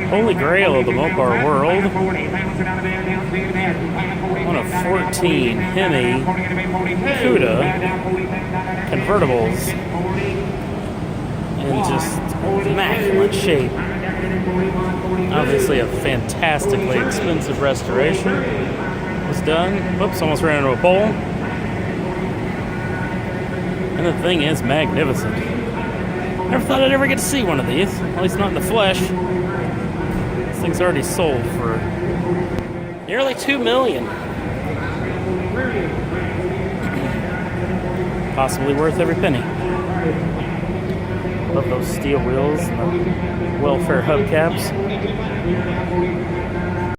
Holy grail of the Mopar world. One of 14 HEMI Cuda convertibles in just immaculate shape. Obviously a fantastically expensive restoration was done. Whoops, almost ran into a pole. And the thing is magnificent. Never thought I'd ever get to see one of these, at least not in the flesh. This thing's already sold for nearly $2 million. Possibly worth every penny. Love those steel wheels and the welfare hubcaps.